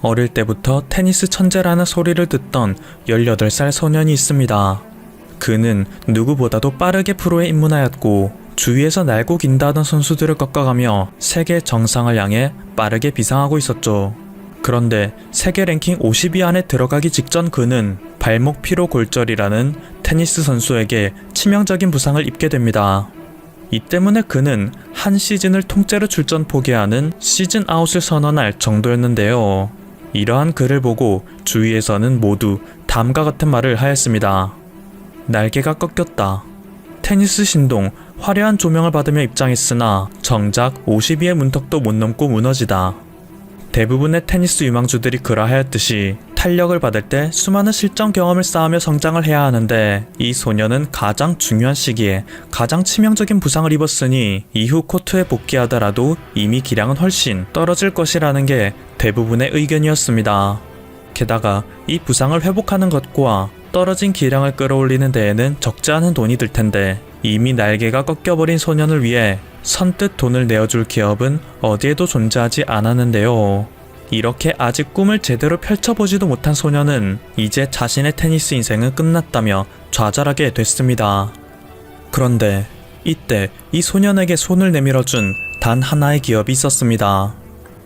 어릴 때부터 테니스 천재라는 소리를 듣던 18살 소년이 있습니다. 그는 누구보다도 빠르게 프로에 입문하였고 주위에서 날고 긴다던 선수들을 꺾어가며 세계 정상을 향해 빠르게 비상하고 있었죠. 그런데 세계 랭킹 50위 안에 들어가기 직전 그는 발목 피로 골절이라는 테니스 선수에게 치명적인 부상을 입게 됩니다. 이 때문에 그는 한 시즌을 통째로 출전 포기하는 시즌 아웃을 선언할 정도였는데요. 이러한 그를 보고 주위에서는 모두 다음과 같은 말을 하였습니다. 날개가 꺾였다. 테니스 신동 화려한 조명을 받으며 입장했으나 정작 50위의 문턱도 못 넘고 무너지다. 대부분의 테니스 유망주들이 그러하였듯이 탄력을 받을 때 수많은 실전 경험을 쌓으며 성장을 해야 하는데 이 소년은 가장 중요한 시기에 가장 치명적인 부상을 입었으니 이후 코트에 복귀하더라도 이미 기량은 훨씬 떨어질 것이라는 게 대부분의 의견이었습니다. 게다가 이 부상을 회복하는 것과 떨어진 기량을 끌어올리는 데에는 적지 않은 돈이 들 텐데 이미 날개가 꺾여버린 소년을 위해 선뜻 돈을 내어줄 기업은 어디에도 존재하지 않았는데요. 이렇게 아직 꿈을 제대로 펼쳐보지도 못한 소년은 이제 자신의 테니스 인생은 끝났다며 좌절하게 됐습니다. 그런데 이때 이 소년에게 손을 내밀어준 단 하나의 기업이 있었습니다.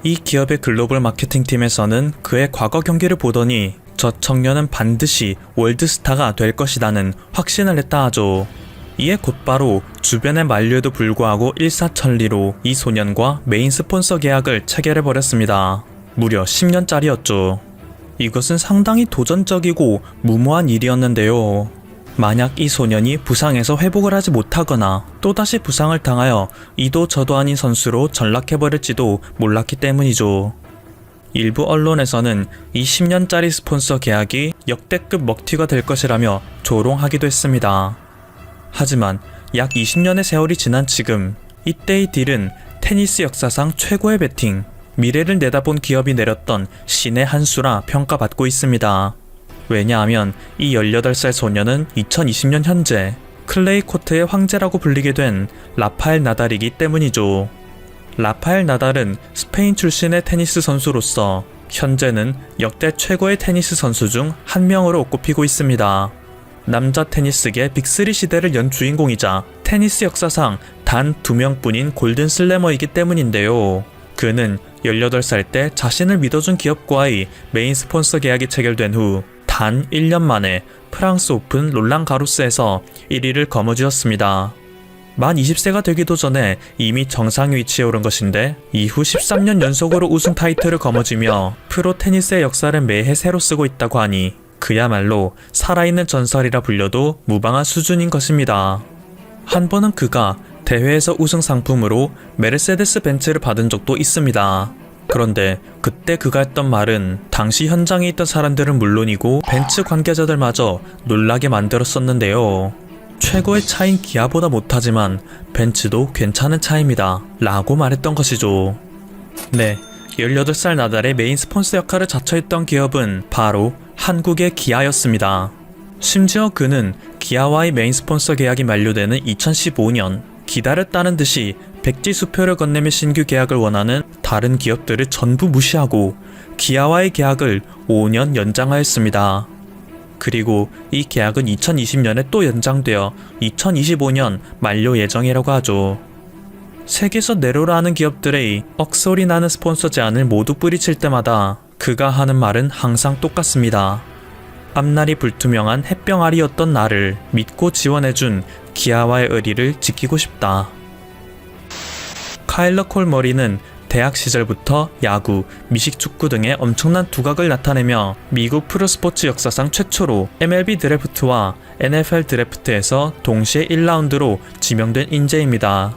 이 기업의 글로벌 마케팅팀에서는 그의 과거 경기를 보더니 저 청년은 반드시 월드스타가 될 것이라는 확신을 했다 하죠. 이에 곧바로 주변의 만류에도 불구하고 일사천리로 이 소년과 메인 스폰서 계약을 체결해버렸습니다. 무려 10년짜리였죠. 이것은 상당히 도전적이고 무모한 일이었는데요. 만약 이 소년이 부상에서 회복을 하지 못하거나 또다시 부상을 당하여 이도 저도 아닌 선수로 전락해버릴지도 몰랐기 때문이죠. 일부 언론에서는 이 10년짜리 스폰서 계약이 역대급 먹튀가 될 것이라며 조롱하기도 했습니다. 하지만 약 20년의 세월이 지난 지금 이때의 딜은 테니스 역사상 최고의 베팅, 미래를 내다본 기업이 내렸던 신의 한 수라 평가받고 있습니다. 왜냐하면 이 18살 소년은 2020년 현재 클레이 코트의 황제라고 불리게 된 라파엘 나달이기 때문이죠. 라파엘 나달은 스페인 출신의 테니스 선수로서 현재는 역대 최고의 테니스 선수 중 한 명으로 꼽히고 있습니다. 남자 테니스계 빅3 시대를 연 주인공이자 테니스 역사상 단 2명뿐인 골든 슬래머이기 때문인데요. 그는 18살 때 자신을 믿어준 기업과의 메인 스폰서 계약이 체결된 후 단 1년 만에 프랑스 오픈 롤랑 가로스에서 1위를 거머쥐었습니다. 만 20세가 되기도 전에 이미 정상 위치에 오른 것인데 이후 13년 연속으로 우승 타이틀을 거머쥐며 프로 테니스의 역사를 매해 새로 쓰고 있다고 하니 그야말로 살아있는 전설이라 불려도 무방한 수준인 것입니다. 한 번은 그가 대회에서 우승 상품으로 메르세데스 벤츠를 받은 적도 있습니다. 그런데 그때 그가 했던 말은 당시 현장에 있던 사람들은 물론이고 벤츠 관계자들마저 놀라게 만들었었는데요. 최고의 차인 기아보다 못하지만 벤츠도 괜찮은 차입니다 라고 말했던 것이죠. 네, 18살 나달의 메인 스폰서 역할을 자처했던 기업은 바로 한국의 기아였습니다. 심지어 그는 기아와의 메인 스폰서 계약이 만료되는 2015년 기다렸다는 듯이 백지수표를 건네며 신규 계약을 원하는 다른 기업들을 전부 무시하고 기아와의 계약을 5년 연장하였습니다. 그리고 이 계약은 2020년에 또 연장되어 2025년 만료 예정이라고 하죠. 세계에서 내로라 하는 기업들의 억소리 나는 스폰서 제안을 모두 뿌리칠 때마다 그가 하는 말은 항상 똑같습니다. 앞날이 불투명한 햇병아리였던 나를 믿고 지원해준 기아와의 의리를 지키고 싶다. 카일러 콜머리는 대학 시절부터 야구, 미식축구 등의 엄청난 두각을 나타내며 미국 프로스포츠 역사상 최초로 MLB 드래프트와 NFL 드래프트에서 동시에 1라운드로 지명된 인재입니다.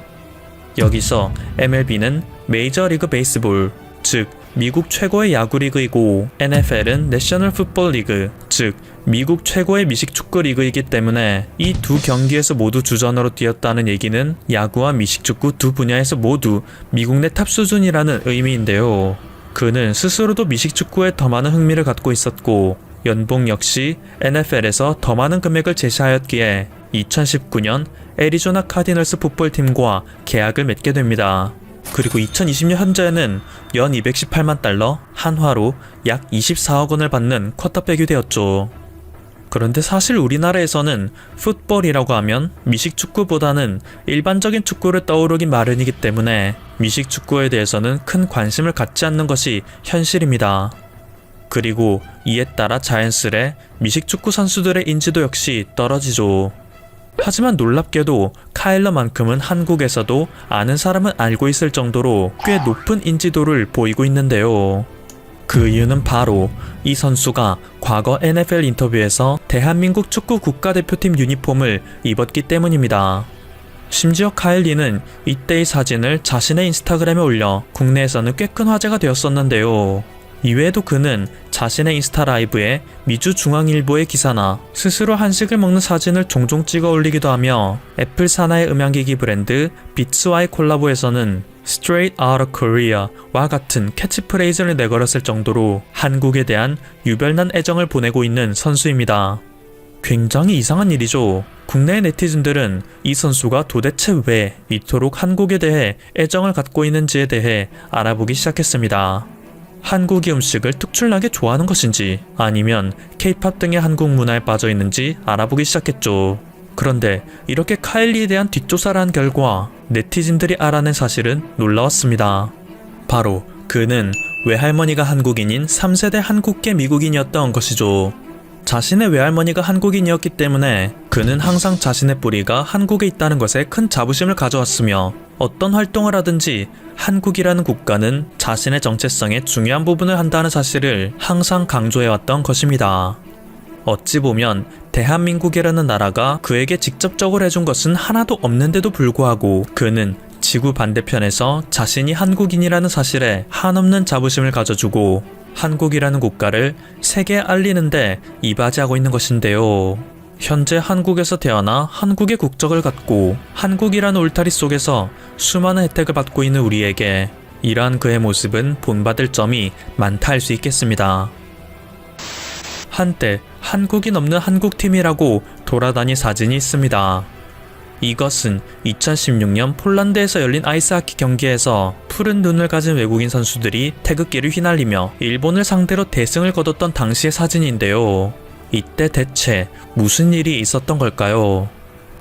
여기서 MLB는 메이저리그 베이스볼, 즉 미국 최고의 야구리그이고 NFL은 내셔널 풋볼 리그, 즉 미국 최고의 미식축구 리그이기 때문에 이 두 경기에서 모두 주전으로 뛰었다는 얘기는 야구와 미식축구 두 분야에서 모두 미국 내 탑 수준이라는 의미인데요. 그는 스스로도 미식축구에 더 많은 흥미를 갖고 있었고 연봉 역시 NFL에서 더 많은 금액을 제시하였기에 2019년 애리조나 카디널스 풋볼팀과 계약을 맺게 됩니다. 그리고 2020년 현재는 연 218만 달러, 한화로 약 24억 원을 받는 쿼터백이 되었죠. 그런데 사실 우리나라에서는 풋볼이라고 하면 미식 축구보다는 일반적인 축구를 떠오르기 마련이기 때문에 미식 축구에 대해서는 큰 관심을 갖지 않는 것이 현실입니다. 그리고 이에 따라 자연스레 미식 축구 선수들의 인지도 역시 떨어지죠. 하지만 놀랍게도 카일러만큼은 한국에서도 아는 사람은 알고 있을 정도로 꽤 높은 인지도를 보이고 있는데요. 그 이유는 바로 이 선수가 과거 NFL 인터뷰에서 대한민국 축구 국가대표팀 유니폼을 입었기 때문입니다. 심지어 카일리는 이때의 사진을 자신의 인스타그램에 올려 국내에서는 꽤 큰 화제가 되었었는데요. 이외에도 그는 자신의 인스타 라이브에 미주중앙일보의 기사나 스스로 한식을 먹는 사진을 종종 찍어 올리기도 하며 애플 산하의 음향기기 브랜드 비츠와의 콜라보에서는 Straight Outta Korea와 같은 캐치프레이즈를 내걸었을 정도로 한국에 대한 유별난 애정을 보내고 있는 선수입니다. 굉장히 이상한 일이죠. 국내 네티즌들은 이 선수가 도대체 왜 이토록 한국에 대해 애정을 갖고 있는지에 대해 알아보기 시작했습니다. 한국의 음식을 특출나게 좋아하는 것인지 아니면 K-POP 등의 한국 문화에 빠져 있는지 알아보기 시작했죠. 그런데 이렇게 카일리에 대한 뒷조사를 한 결과 네티즌들이 알아낸 사실은 놀라웠습니다. 바로 그는 외할머니가 한국인인 3세대 한국계 미국인이었던 것이죠. 자신의 외할머니가 한국인이었기 때문에 그는 항상 자신의 뿌리가 한국에 있다는 것에 큰 자부심을 가져왔으며 어떤 활동을 하든지 한국이라는 국가는 자신의 정체성의 중요한 부분을 한다는 사실을 항상 강조해왔던 것입니다. 어찌 보면 대한민국이라는 나라가 그에게 직접적으로 해준 것은 하나도 없는데도 불구하고 그는 지구 반대편에서 자신이 한국인이라는 사실에 한없는 자부심을 가져주고 한국이라는 국가를 세계에 알리는데 이바지하고 있는 것인데요. 현재 한국에서 태어나 한국의 국적을 갖고 한국이라는 울타리 속에서 수많은 혜택을 받고 있는 우리에게 이러한 그의 모습은 본받을 점이 많다 할 수 있겠습니다. 한때 한국인 없는 한국팀이라고 돌아다닌 사진이 있습니다. 이것은 2016년 폴란드에서 열린 아이스하키 경기에서 푸른 눈을 가진 외국인 선수들이 태극기를 휘날리며 일본을 상대로 대승을 거뒀던 당시의 사진인데요. 이때 대체 무슨 일이 있었던 걸까요?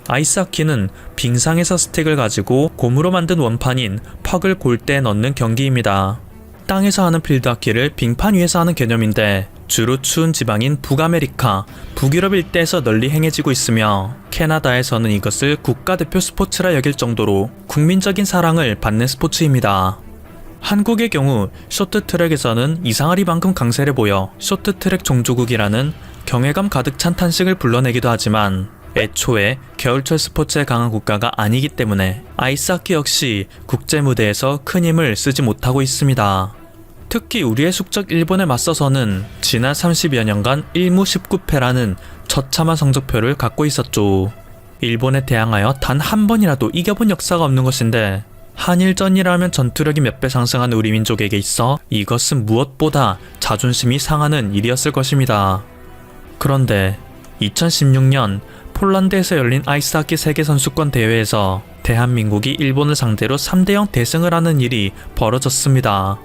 아이스하키는 빙상에서 스틱을 가지고 고무로 만든 원판인 퍽을 골대에 넣는 경기입니다. 땅에서 하는 필드하키를 빙판 위에서 하는 개념인데 주로 추운 지방인 북아메리카, 북유럽 일대에서 널리 행해지고 있으며 캐나다에서는 이것을 국가대표 스포츠라 여길 정도로 국민적인 사랑을 받는 스포츠입니다. 한국의 경우 쇼트트랙에서는 이상하리만큼 강세를 보여 쇼트트랙 종주국이라는 경외감 가득 찬 탄식을 불러내기도 하지만 애초에 겨울철 스포츠에 강한 국가가 아니기 때문에 아이스하키 역시 국제무대에서 큰 힘을 쓰지 못하고 있습니다. 특히 우리의 숙적 일본에 맞서서는 지난 30여 년간 1무 19패라는 처참한 성적표를 갖고 있었죠. 일본에 대항하여 단 한 번이라도 이겨본 역사가 없는 것인데 한일전이라면 전투력이 몇 배 상승한 우리 민족에게 있어 이것은 무엇보다 자존심이 상하는 일이었을 것입니다. 그런데 2016년 폴란드에서 열린 아이스하키 세계선수권 대회에서 대한민국이 일본을 상대로 3대0 대승을 하는 일이 벌어졌습니다.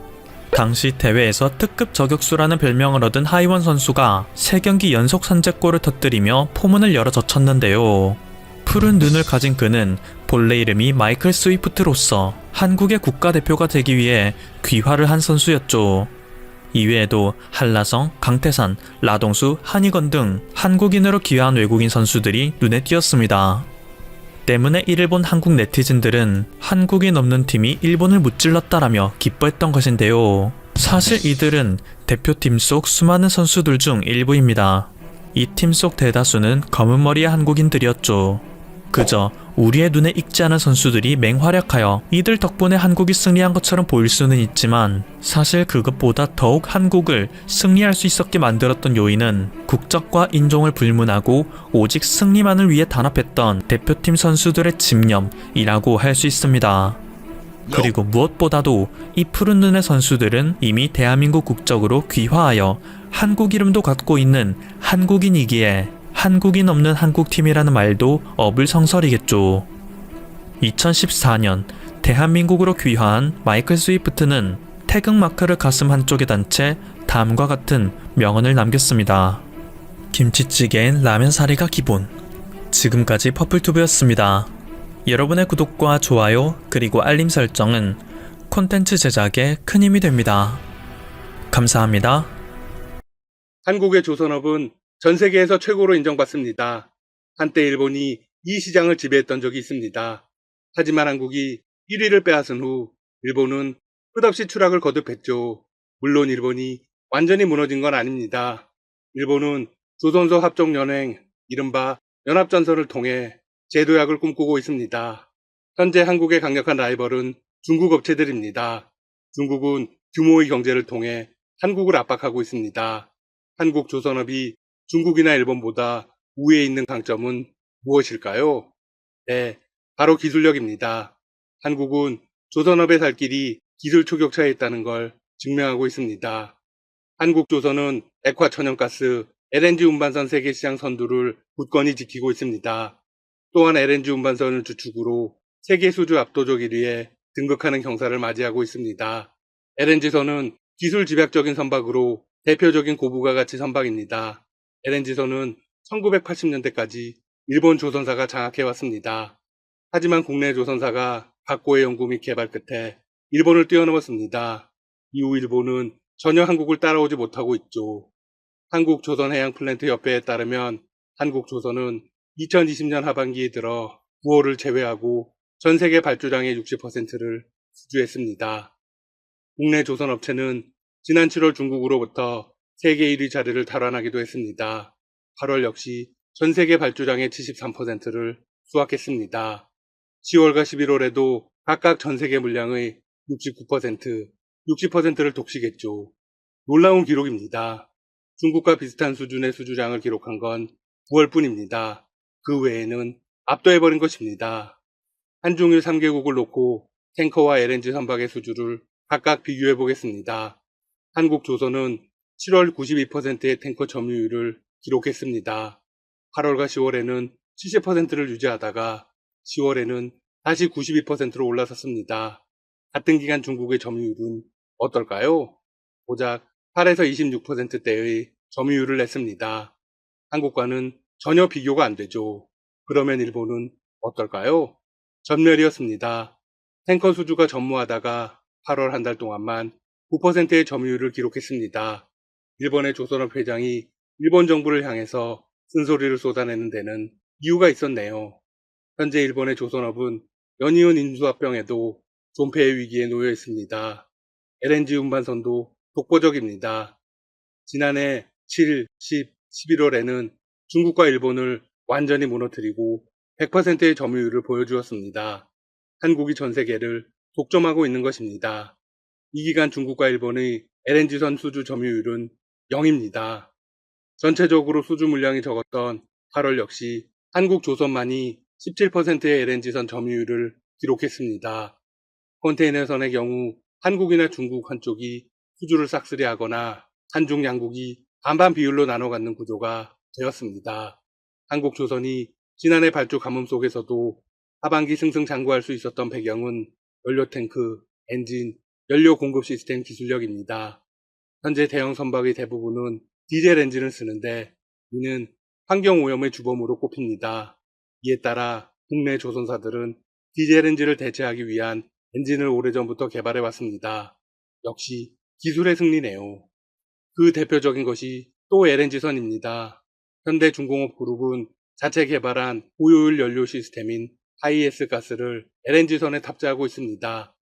당시 대회에서 특급 저격수라는 별명을 얻은 하이원 선수가 3경기 연속 선제골을 터뜨리며 포문을 열어 젖혔는데요. 푸른 눈을 가진 그는 본래 이름이 마이클 스위프트로서 한국의 국가대표가 되기 위해 귀화를 한 선수였죠. 이외에도 한라성, 강태산, 라동수, 한희건 등 한국인으로 귀화한 외국인 선수들이 눈에 띄었습니다. 때문에 이를 본 한국 네티즌들은 한국인 없는 팀이 일본을 무찔렀다라며 기뻐했던 것인데요. 사실 이들은 대표팀 속 수많은 선수들 중 일부입니다. 이 팀 속 대다수는 검은 머리의 한국인들이었죠. 그저 우리의 눈에 익지 않은 선수들이 맹활약하여 이들 덕분에 한국이 승리한 것처럼 보일 수는 있지만 사실 그것보다 더욱 한국을 승리할 수 있었게 만들었던 요인은 국적과 인종을 불문하고 오직 승리만을 위해 단합했던 대표팀 선수들의 집념이라고 할 수 있습니다. 그리고 무엇보다도 이 푸른 눈의 선수들은 이미 대한민국 국적으로 귀화하여 한국 이름도 갖고 있는 한국인이기에 한국인 없는 한국팀이라는 말도 어불성설이겠죠. 2014년 대한민국으로 귀화한 마이클 스위프트는 태극마크를 가슴 한쪽에 단 채 다음과 같은 명언을 남겼습니다. 김치찌개엔 라면사리가 기본. 지금까지 퍼플튜브였습니다. 여러분의 구독과 좋아요 그리고 알림 설정은 콘텐츠 제작에 큰 힘이 됩니다. 감사합니다. 한국의 조선업은 전 세계에서 최고로 인정받습니다. 한때 일본이 이 시장을 지배했던 적이 있습니다. 하지만 한국이 1위를 빼앗은 후 일본은 끝없이 추락을 거듭했죠. 물론 일본이 완전히 무너진 건 아닙니다. 일본은 조선소 합종연행, 이른바 연합전선을 통해 제도약을 꿈꾸고 있습니다. 현재 한국의 강력한 라이벌은 중국 업체들입니다. 중국은 규모의 경제를 통해 한국을 압박하고 있습니다. 한국 조선업이 중국이나 일본보다 우위에 있는 강점은 무엇일까요? 네, 바로 기술력입니다. 한국은 조선업의 살 길이 기술 초격차에 있다는 걸 증명하고 있습니다. 한국조선은 액화 천연가스, LNG 운반선 세계시장 선두를 굳건히 지키고 있습니다. 또한 LNG 운반선을 주축으로 세계 수주 압도적 1위에 등극하는 경사를 맞이하고 있습니다. LNG선은 기술 집약적인 선박으로 대표적인 고부가 가치 선박입니다. LNG선은 1980년대까지 일본 조선사가 장악해왔습니다. 하지만 국내 조선사가 각고의 연구 및 개발 끝에 일본을 뛰어넘었습니다. 이후 일본은 전혀 한국을 따라오지 못하고 있죠. 한국조선해양플랜트협회에 따르면 한국조선은 2020년 하반기에 들어 9월을 제외하고 전 세계 발주량의 60%를 수주했습니다. 국내 조선업체는 지난 7월 중국으로부터 세계 1위 자리를 탈환하기도 했습니다. 8월 역시 전 세계 발주량의 73%를 수확했습니다. 10월과 11월에도 각각 전 세계 물량의 69%, 60%를 독식했죠. 놀라운 기록입니다. 중국과 비슷한 수준의 수주량을 기록한 건 9월뿐입니다. 그 외에는 압도해버린 것입니다. 한중일 3개국을 놓고 탱커와 LNG 선박의 수주를 각각 비교해 보겠습니다. 한국조선은 7월 92%의 탱커 점유율을 기록했습니다. 8월과 10월에는 70%를 유지하다가 10월에는 다시 92%로 올라섰습니다. 같은 기간 중국의 점유율은 어떨까요? 고작 8에서 26%대의 점유율을 냈습니다. 한국과는 전혀 비교가 안 되죠. 그러면 일본은 어떨까요? 전멸이었습니다. 탱커 수주가 전무하다가 8월 한 달 동안만 9%의 점유율을 기록했습니다. 일본의 조선업 회장이 일본 정부를 향해서 쓴소리를 쏟아내는 데는 이유가 있었네요. 현재 일본의 조선업은 연이은 인수합병에도 존폐의 위기에 놓여 있습니다. LNG 운반선도 독보적입니다. 지난해 7, 10, 11월에는 중국과 일본을 완전히 무너뜨리고 100%의 점유율을 보여주었습니다. 한국이 전 세계를 독점하고 있는 것입니다. 이 기간 중국과 일본의 LNG선 수주 점유율은 0입니다. 전체적으로 수주 물량이 적었던 8월 역시 한국 조선만이 17%의 LNG선 점유율을 기록했습니다. 컨테이너선의 경우 한국이나 중국 한쪽이 수주를 싹쓸이 하거나 한중 양국이 반반 비율로 나눠 갖는 구조가 되었습니다. 한국조선이 지난해 발주 가뭄 속에서도 하반기 승승장구할 수 있었던 배경은 연료탱크, 엔진, 연료 공급 시스템 기술력입니다. 현재 대형 선박의 대부분은 디젤 엔진을 쓰는데 이는 환경오염의 주범으로 꼽힙니다. 이에 따라 국내 조선사들은 디젤 엔진을 대체하기 위한 엔진을 오래전부터 개발해 왔습니다. 역시 기술의 승리네요. 그 대표적인 것이 또 LNG선입니다. 현대중공업그룹은 자체 개발한 고효율 연료 시스템인 하이에스 가스를 LNG선에 탑재하고 있습니다.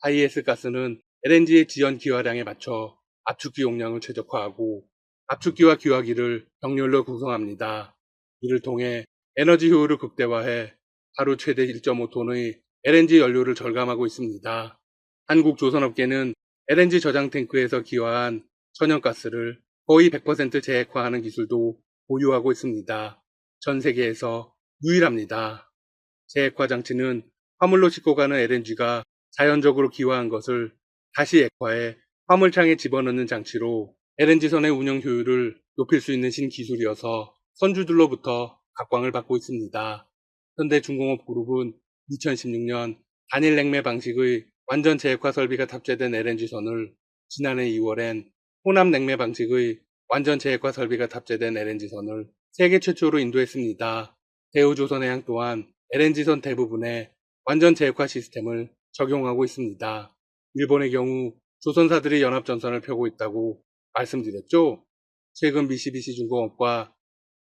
하이에스 가스는 LNG의 지연 기화량에 맞춰 압축기 용량을 최적화하고 압축기와 기화기를 병렬로 구성합니다. 이를 통해 에너지 효율을 극대화해 하루 최대 1.5톤의 LNG 연료를 절감하고 있습니다. 한국 조선업계는 LNG 저장 탱크에서 기화한 천연가스를 거의 100% 재액화하는 기술도 보유하고 있습니다. 전 세계에서 유일합니다. 재액화 장치는 화물로 싣고 가는 LNG가 자연적으로 기화한 것을 다시 액화해 화물창에 집어넣는 장치로 LNG선의 운영 효율을 높일 수 있는 신기술이어서 선주들로부터 각광을 받고 있습니다. 현대중공업그룹은 2016년 단일 냉매 방식의 완전 재핵화 설비가 탑재된 LNG선을 지난해 2월엔 혼합 냉매 방식의 완전 재핵화 설비가 탑재된 LNG선을 세계 최초로 인도했습니다. 대우조선해양 또한 LNG선 대부분에 완전 재핵화 시스템을 적용하고 있습니다. 일본의 경우 조선사들이 연합전선을 펴고 있다고 말씀드렸죠? 최근 미쓰비시 중공업과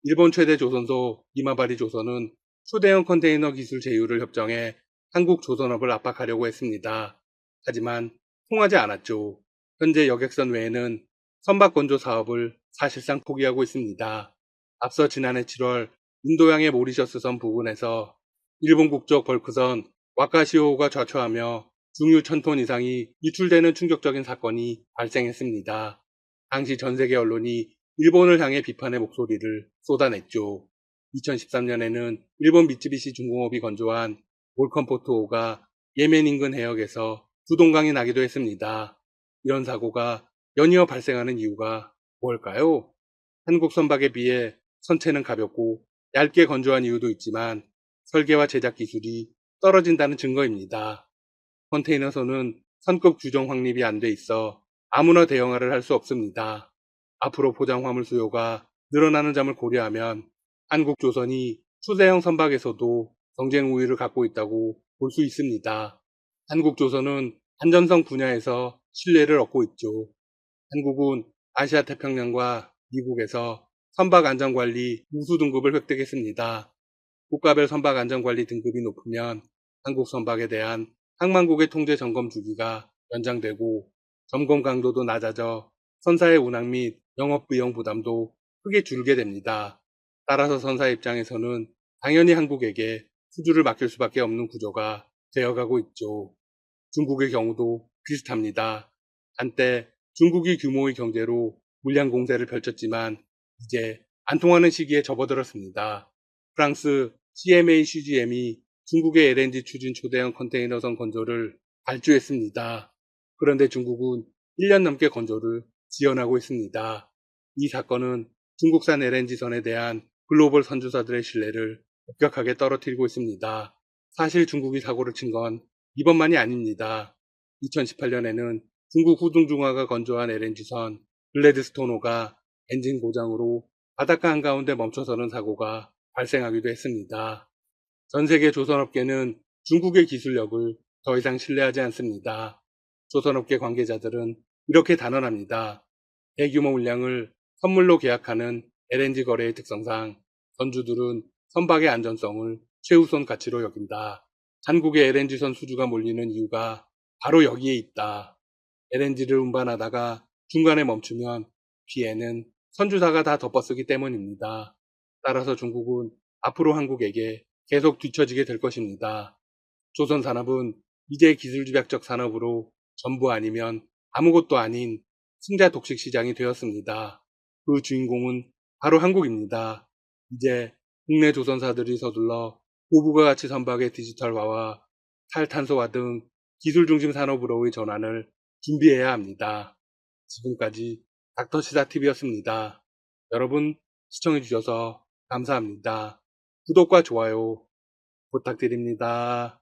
일본 최대 조선소 이마바리 조선은 초대형 컨테이너 기술 제휴를 협정해 한국 조선업을 압박하려고 했습니다. 하지만 통하지 않았죠. 현재 여객선 외에는 선박 건조 사업을 사실상 포기하고 있습니다. 앞서 지난해 7월 인도양의 모리셔스선 부근에서 일본 국적 벌크선 와카시오호가 좌초하며 중유 1000톤 이상이 유출되는 충격적인 사건이 발생했습니다. 당시 전 세계 언론이 일본을 향해 비판의 목소리를 쏟아냈죠. 2013년에는 일본 미쓰비시 중공업이 건조한 몰컨포트5가 예멘 인근 해역에서 두동강이 나기도 했습니다. 이런 사고가 연이어 발생하는 이유가 뭘까요? 한국 선박에 비해 선체는 가볍고 얇게 건조한 이유도 있지만 설계와 제작 기술이 떨어진다는 증거입니다. 컨테이너선은 선급 규정 확립이 안 돼 있어 아무나 대형화를 할 수 없습니다. 앞으로 포장 화물 수요가 늘어나는 점을 고려하면 한국조선이 수대형 선박에서도 경쟁 우위를 갖고 있다고 볼 수 있습니다. 한국조선은 안전성 분야에서 신뢰를 얻고 있죠. 한국은 아시아 태평양과 미국에서 선박 안전관리 우수 등급을 획득했습니다. 국가별 선박 안전관리 등급이 높으면 한국 선박에 대한 항만국의 통제 점검 주기가 연장되고 점검 강도도 낮아져 선사의 운항 및 영업 비용 부담도 크게 줄게 됩니다. 따라서 선사 입장에서는 당연히 한국에게 수주를 맡길 수밖에 없는 구조가 되어가고 있죠. 중국의 경우도 비슷합니다. 한때 중국이 규모의 경제로 물량 공세를 펼쳤지만 이제 안 통하는 시기에 접어들었습니다. 프랑스 CMA CGM이 중국의 LNG 추진 초대형 컨테이너선 건조를 발주했습니다. 그런데 중국은 1년 넘게 건조를 지연하고 있습니다. 이 사건은 중국산 LNG선에 대한 글로벌 선주사들의 신뢰를 급격하게 떨어뜨리고 있습니다. 사실 중국이 사고를 친 건 이번만이 아닙니다. 2018년에는 중국 후둥중화가 건조한 LNG선 글래드스톤호가 엔진 고장으로 바닷가 한가운데 멈춰서는 사고가 발생하기도 했습니다. 전 세계 조선업계는 중국의 기술력을 더 이상 신뢰하지 않습니다. 조선업계 관계자들은 이렇게 단언합니다. 대규모 물량을 선물로 계약하는 LNG 거래의 특성상 선주들은 선박의 안전성을 최우선 가치로 여긴다. 한국의 LNG선 수주가 몰리는 이유가 바로 여기에 있다. LNG를 운반하다가 중간에 멈추면 피해는 선주사가 다 덮어쓰기 때문입니다. 따라서 중국은 앞으로 한국에게 계속 뒤처지게 될 것입니다. 조선 산업은 이제 기술집약적 산업으로 전부 아니면 아무것도 아닌 승자 독식 시장이 되었습니다. 그 주인공은 바로 한국입니다. 이제 국내 조선사들이 서둘러 고부가 가치 선박의 디지털화와 탈탄소화 등 기술 중심 산업으로의 전환을 준비해야 합니다. 지금까지 닥터시사TV였습니다. 여러분 시청해주셔서 감사합니다. 구독과 좋아요 부탁드립니다.